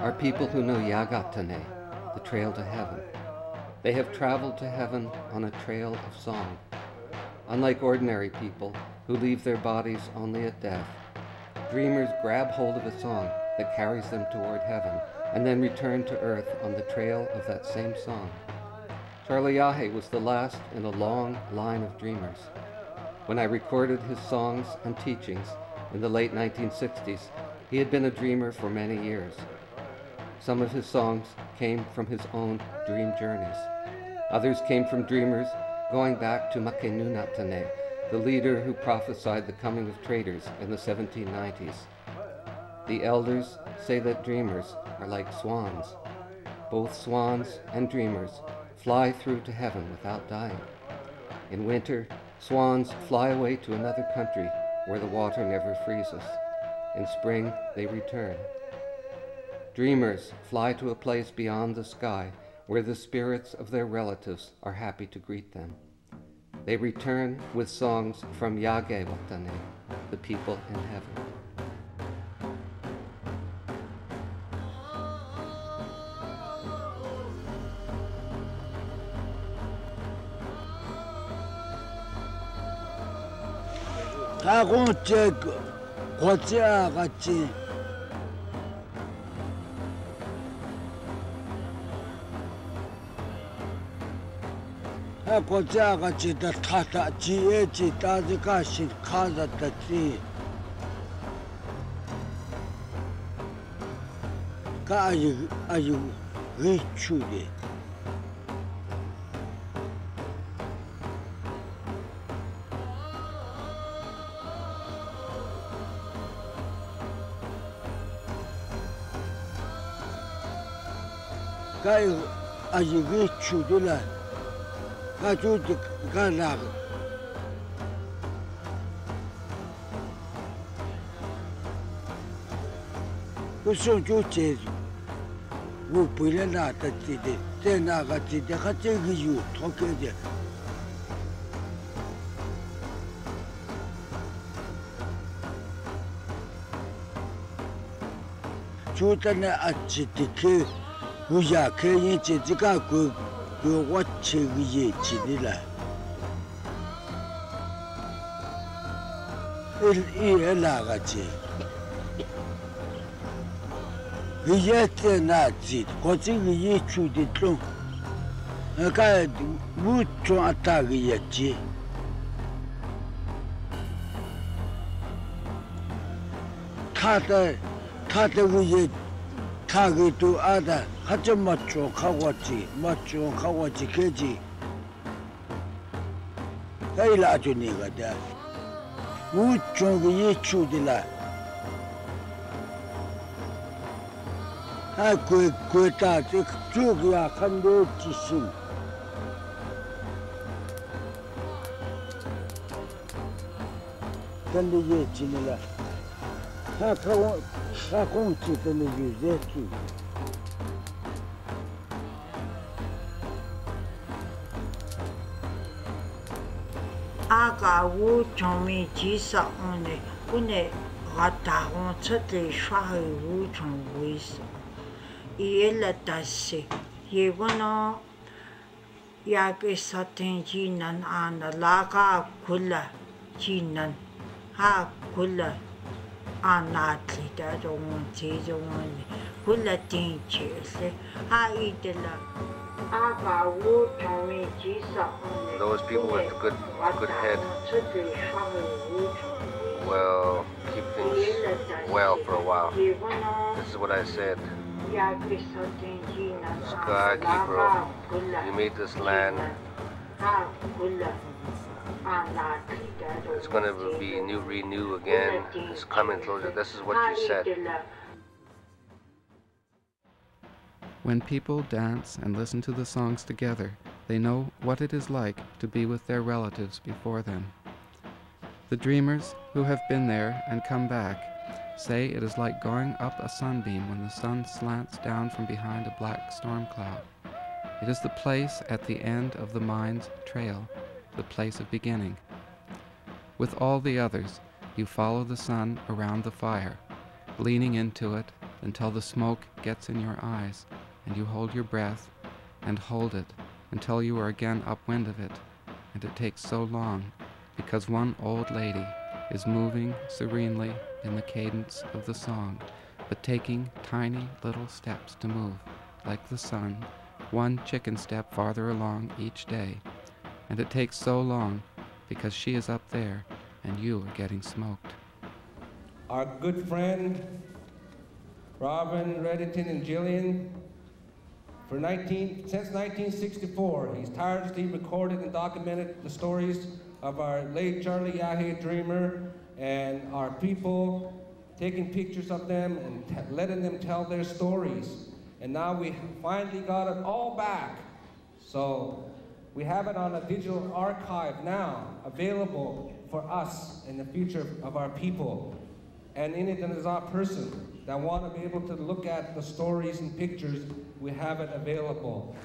are people who know Yagatane, the trail to heaven. They have traveled to heaven on a trail of song. Unlike ordinary people who leave their bodies only at death, dreamers grab hold of a song that carries them toward heaven and then return to earth on the trail of that same song. Charlie Yahe was the last in a long line of dreamers. When I recorded his songs and teachings in the late 1960s, he had been a dreamer for many years. Some of his songs came from his own dream journeys. Others came from dreamers going back to Makenunatane, the leader who prophesied the coming of traders in the 1790s. The elders say that dreamers are like swans. Both swans and dreamers fly through to heaven without dying. In winter, swans fly away to another country where the water never freezes. In spring, they return. Dreamers fly to a place beyond the sky where the spirits of their relatives are happy to greet them. They return with songs from Yage Watane, the people in heaven. Aga wu chomi jisa une gata ontsate shwahe wu chom wis. Iela tasse yegono yake saten jinan ana laga kula jinan ha kula anatli da don tejone kula tinchese ha itela. Those people with a good head will keep things well for a while. This is what I said. Sky Keeper, you made this land. It's going to be renew again. It's coming closer. This is what you said. When people dance and listen to the songs together, they know what it is like to be with their relatives before them. The dreamers who have been there and come back say it is like going up a sunbeam when the sun slants down from behind a black storm cloud. It is the place at the end of the mind's trail, the place of beginning. With all the others, you follow the sun around the fire, leaning into it until the smoke gets in your eyes, and you hold your breath and hold it until you are again upwind of it. And it takes so long, because one old lady is moving serenely in the cadence of the song, but taking tiny little steps to move, like the sun, one chicken step farther along each day. And it takes so long, because she is up there, and you are getting smoked. Our good friend, Robin Ridington and Jillian, since 1964, he's tirelessly recorded and documented the stories of our late Charlie Yahe dreamer and our people, taking pictures of them and letting them tell their stories. And now we finally got it all back. So we have it on a digital archive now, available for us in the future of our people. And in it, there's our person that want to be able to look at the stories and pictures, we have it available.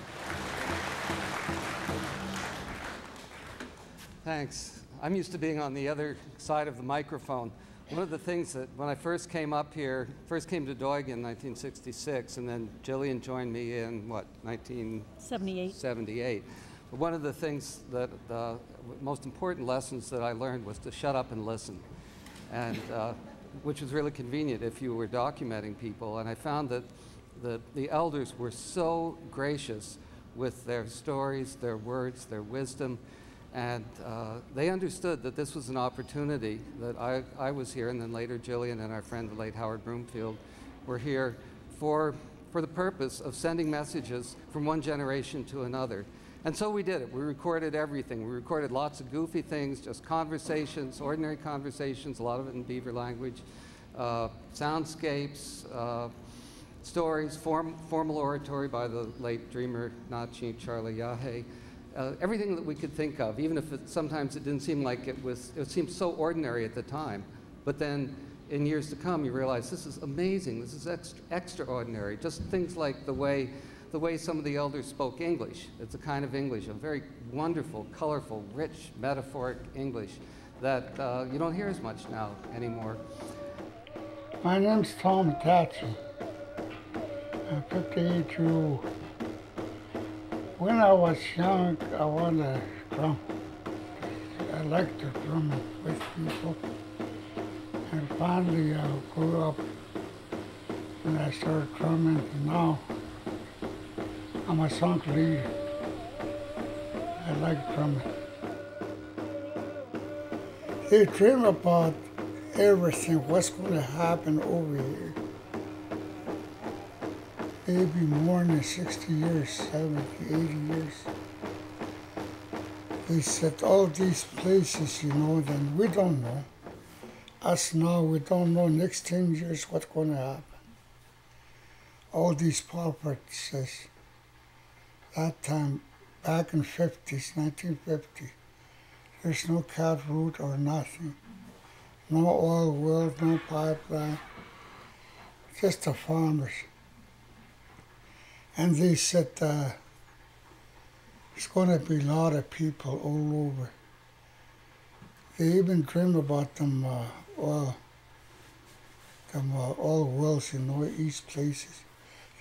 Thanks. I'm used to being on the other side of the microphone. One of the things that when I first came up here, first came to Doig in 1966, and then Jillian joined me in, 1978. But one of the things that, the most important lessons that I learned was to shut up and listen. And which was really convenient if you were documenting people. And I found that the elders were so gracious with their stories, their words, their wisdom, and they understood that this was an opportunity, that I was here, and then later Jillian and our friend, the late Howard Broomfield, were here for the purpose of sending messages from one generation to another. And so we did it. We recorded everything. We recorded lots of goofy things, just conversations, ordinary conversations, a lot of it in Beaver language, soundscapes, stories, formal oratory by the late dreamer, not Chief Charlie Yahe, everything that we could think of, even if sometimes it didn't seem like it seemed so ordinary at the time. But then in years to come, you realize this is amazing, this is extraordinary. Just things like the way some of the elders spoke English. It's a kind of English, a very wonderful, colorful, rich, metaphoric English that you don't hear as much now anymore. My name's Tom Tatchy. I'm 58 years old. When I was young, I wanted to drum. I liked to drum with people. And finally, I grew up and I started drumming. And now, I'm a song leader. I like drumming. They dream about everything, what's going to happen over here. Maybe more than 60 years, 70, 80 years. They said all these places, then we don't know. Us now, we don't know next 10 years what's going to happen. All these properties, that time, back in 50s, 1950, there's no cat route or nothing. No oil well, no pipeline, just the farmers. And they said there's going to be a lot of people all over. They even dream about them oil wells, east places.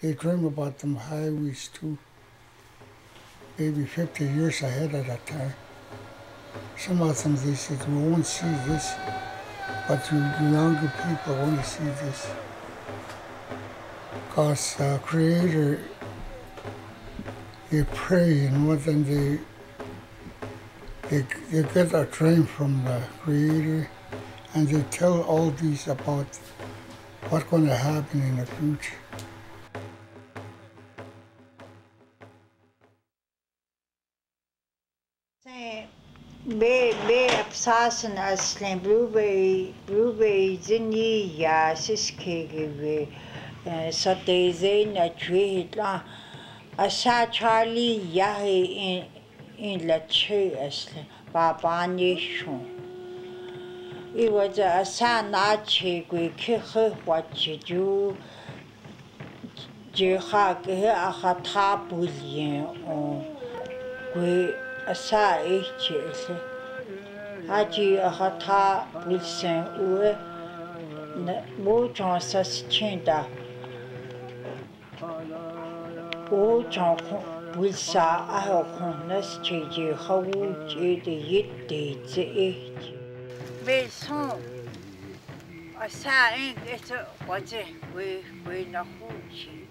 They dream about them highways too. Maybe 50 years ahead of that time. Some of them, they said, we won't see this, but you younger people want to see this. Because Creator, they pray, then they get a dream from the Creator, and they tell all these about what's going to happen in the future. Be absasen aslen blue zini ya siskege so they zain a tree la asa Charlie Yahe in la tree aslen babani shon. It was a san achi we kihe what you do. Jehak a hatapulien on we asa eche haji a hata pulsen ue mo chance chinda ô chọn bùi sa ai học con nas chơi chơi hậu chơi để yết để chơi về xong ở xa anh cái chỗ có chơi về nó hú chơi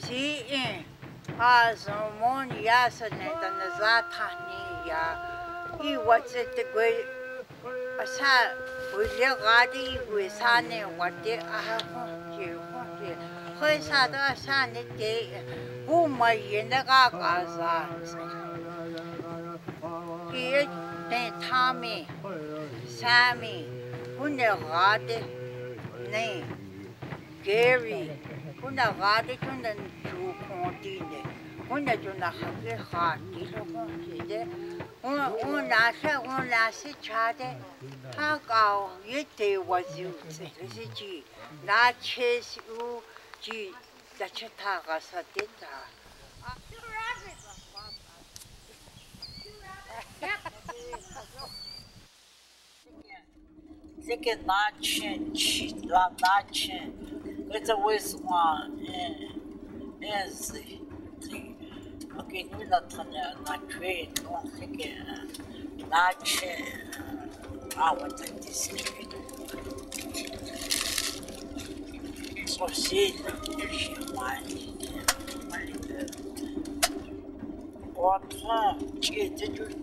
si anh à xong món ya sa này ta nó ra thằng này ya y vật chơi để về ở xa về nhà gà đi về xa này vật để ai học con chơi hơi xa đó xa này để bố mày nó gà cả ra cái này tham mi Sammy kuna gade này Gary kuna gade kuna chú conti này kuna chú na khơi khát đi lo con gì đấy on na sẽ cha đấy ha cao nhất thìว่าอยู่สิจีna chế uจีđã chết thà cả sao đến ta Take a nachin, la nachin. It's always one is okay, you not trade, don't think nachin. I want this. So see, she what did you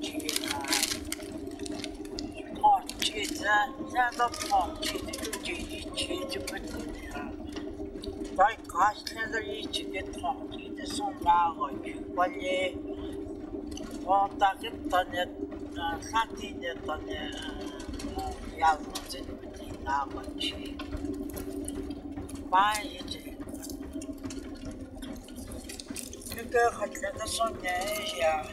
chị ra đó phòng chị chứ bất kỳ vậy có thế là chị cái phòng chị để xong ra rồi qua đi ta cái tuần này sát đi này tuần này giao thông trên bất kỳ nào mà chị bay như thế cái khách là nó xong này ya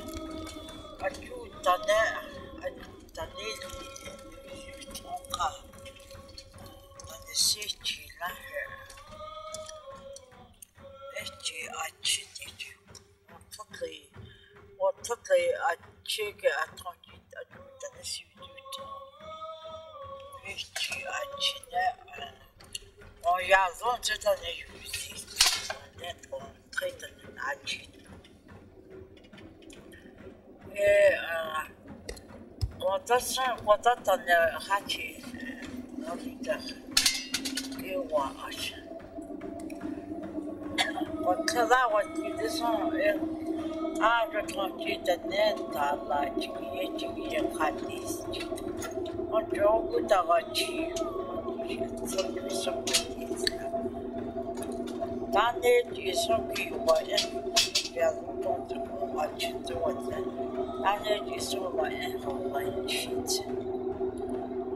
anh chú tuần này the city here. I check a tongue at the city. Oh, yeah, don't sit on the UC and then on trade and achi. What that on the hatchet. Когда вот идёшь, а же точно не та лачки, ходишь. Он жогу давачи, да не дисоки вая, я думаю, что вот, а не дисовая, лачить.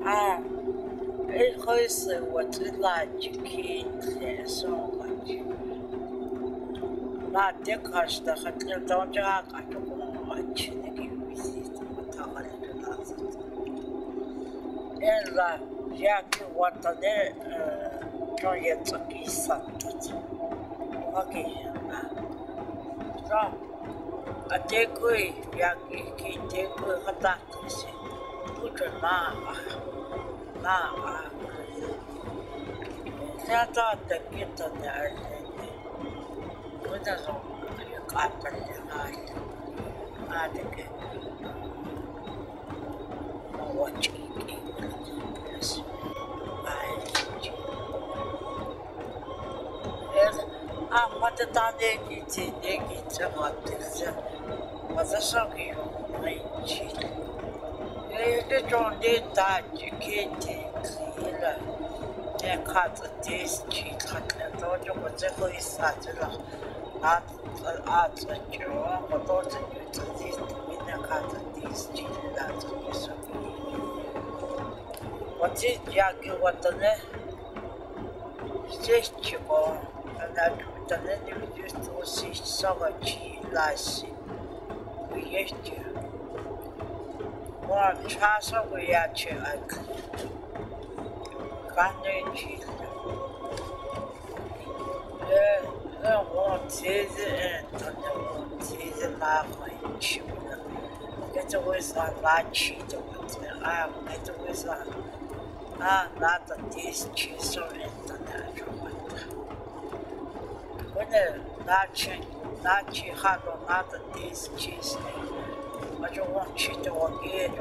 А Хойсы вот лачки, лесовать. На те каждый хотел тоже какому отчинить визит, вот Ella, jak łatane to jest taki santat. Okej. A tekui, jak ki tekui hataku se. Puto na. Nata te kita ne arne. Puta so kapar ne ai. Adeke. Watch What the Tande gets in, they get a lot was a soggy cheat. The John did that you can't take they cut a taste cheat, and thought you was a holy saddler, not arts at your own, but also you to this in a cut a taste cheat. That's what is Yaki what the net? Just you go. And I do the little used to see Savachi Lassie. We used to. One Chasa we actually can't cheat. One season and one season laughing children. Get away on that cheat. I am get away on. Not a taste cheese or internet. Nachi hado nada this cheese. I don't want you to get it.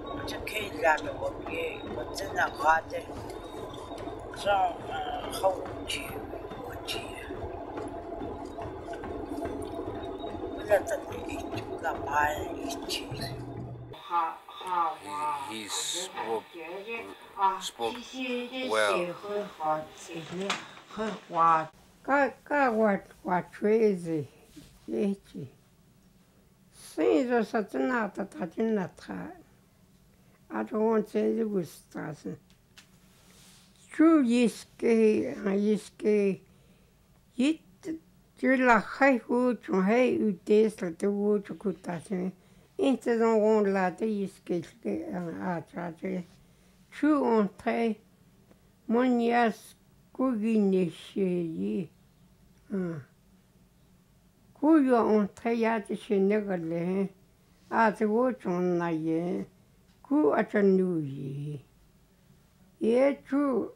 I just can't let it get what's in the heart. So, how would you? What you? Let the eat the pie cheese. He spoke well. What crazy? Sim, eu só tenho nada, tá de nada. I don't want to say the gustasen. True yiske, yit, du la hai hut, und hey, u desel, de wut, kutasen. Inte de won la de yiske, atrate. True on tre, mon yas, kuginishe yi. Kuyo on tre yate she negale, at the wut on na ye. Ku at a new ye. Ye true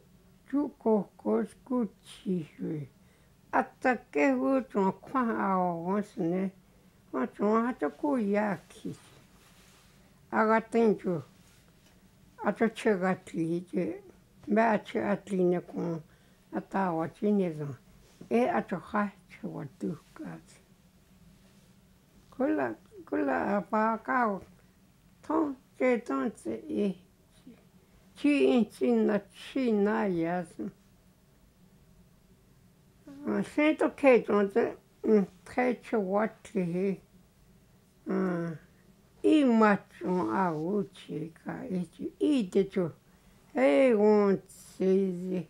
kokos good cheese. At the kewood on qua hour once ne. What one had a cool yaki. I got into at a chegatli, batch at Linacon, at our chinism. At a hatch what do God. Kulla a park out. Tom. Don't say, she ain't in the China, yes. I said, okay, don't catch what he. Eat much on our wood chick, eat it too. Hey, won't say.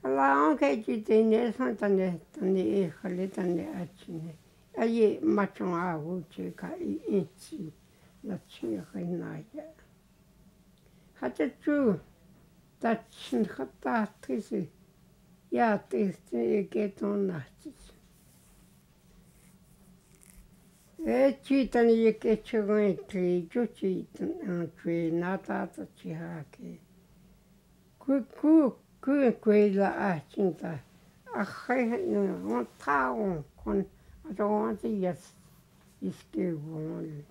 Allow get you in there, something on the equally than the action. I eat much on our wood chick, I eat. La Chirinaia. Had it true that Shinhatatrisi, ya get on that. Cheat and you get your own tree, you cheat and tree, not out of Chihaki. Good, la achinta. A high town, I don't want to yes, is give only.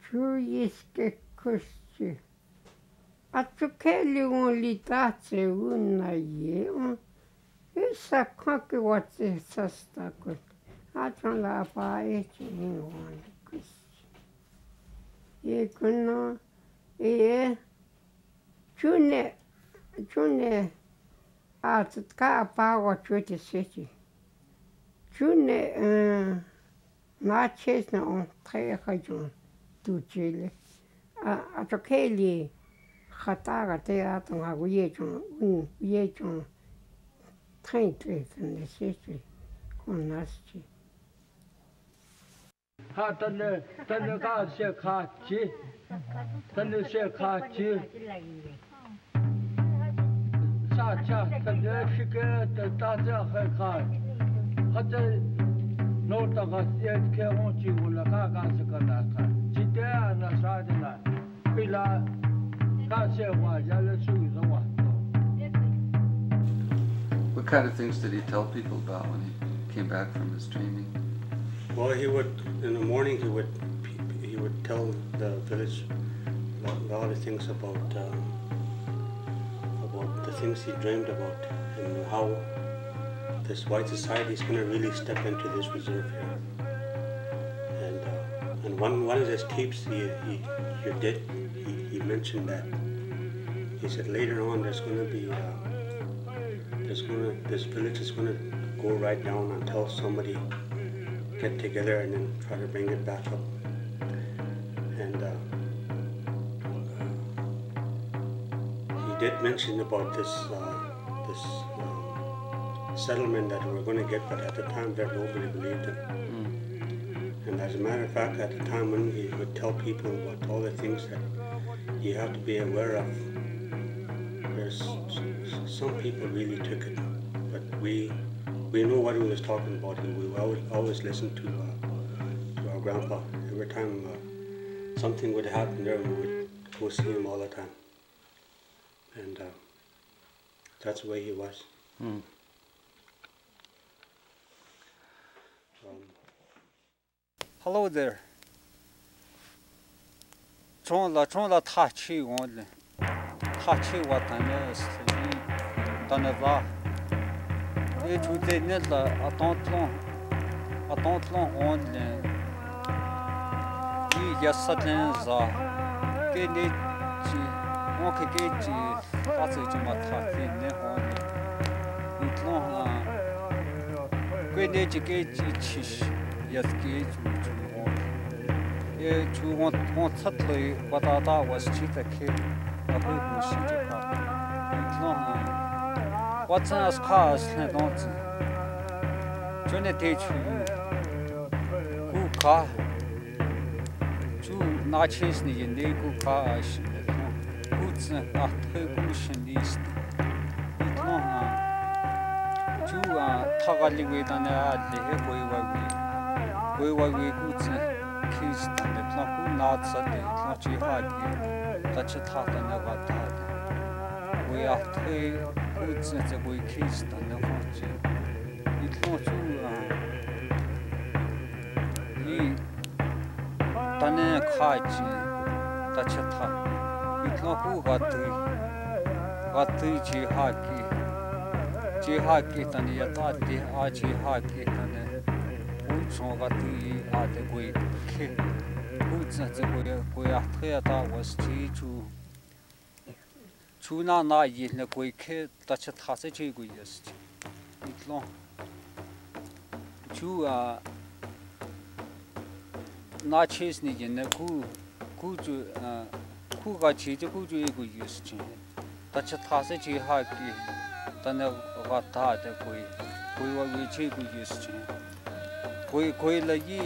True yiske kusti. Attu kelli only tatse unna ye. Issa kakki watsi sastakut. Atun la pa echi ingon kusti. Ye kunno chune atut ka pa watwiti siti. Chune na chesna on tre kajon. Chile. A Tokeli, Hataga, Teatro, a Yeton, train trip in the city, con Nasty. Hatane, Tanaka Shekachi, Tanaka Sacha, Tanaka, the Tata Hekai. Hata nota yet Keronchi will la Kaka Sakanaka. Chitea and a Sardina. Pila Kasewa, Yalasu, the one. What kind of things did he tell people about when he came back from his dreaming? Well, he would, in the morning, he would tell the village a lot of things about the things he dreamed about and how this white society is going to really step into this reserve here. And one of his tapes he mentioned that he said later on there's going to be this village is going to go right down until somebody get together and then try to bring it back up. And he did mention about this settlement that we were going to get, but at the time that nobody believed him. And as a matter of fact, at the time when he would tell people about all the things that you have to be aware of, there's some people really took it, but we know what he was talking about. We always listened to our grandpa. Every time something would happen there, we would go see him all the time. And That's the way he was. Hello there. Chonla tachi only. Tachi what I know is Tanava. It would be nilla a don't long only. Yasadenza. Genichi. Monkey gate. Passage mataki ne only. It long. Genichi gate chish. Yes, gate. You want subtly what I thought was cheetah kid. A good machine. What's in us cars? I don't. Johnny teach you. Who car? Two notches in the good car. Who's a preparation list? It's long. Two thoroughly with an ad. We were good. Kist and the clock not Sunday, not jihad, touch a tat and never tat. We are 3 goods at the way kissed and the watch. It's not too. Done a kaji, touch a tat. It's not who got 3 jihad, and the atati, a jihad, and son gati at the way. Who's at the way after that was Chuna na yin the way kid, touch a tassage guest. It's long. Two not chasing in the who got cheated to go to use. Touch a tassage haki, then got that the way. We were with you use. Koi lagi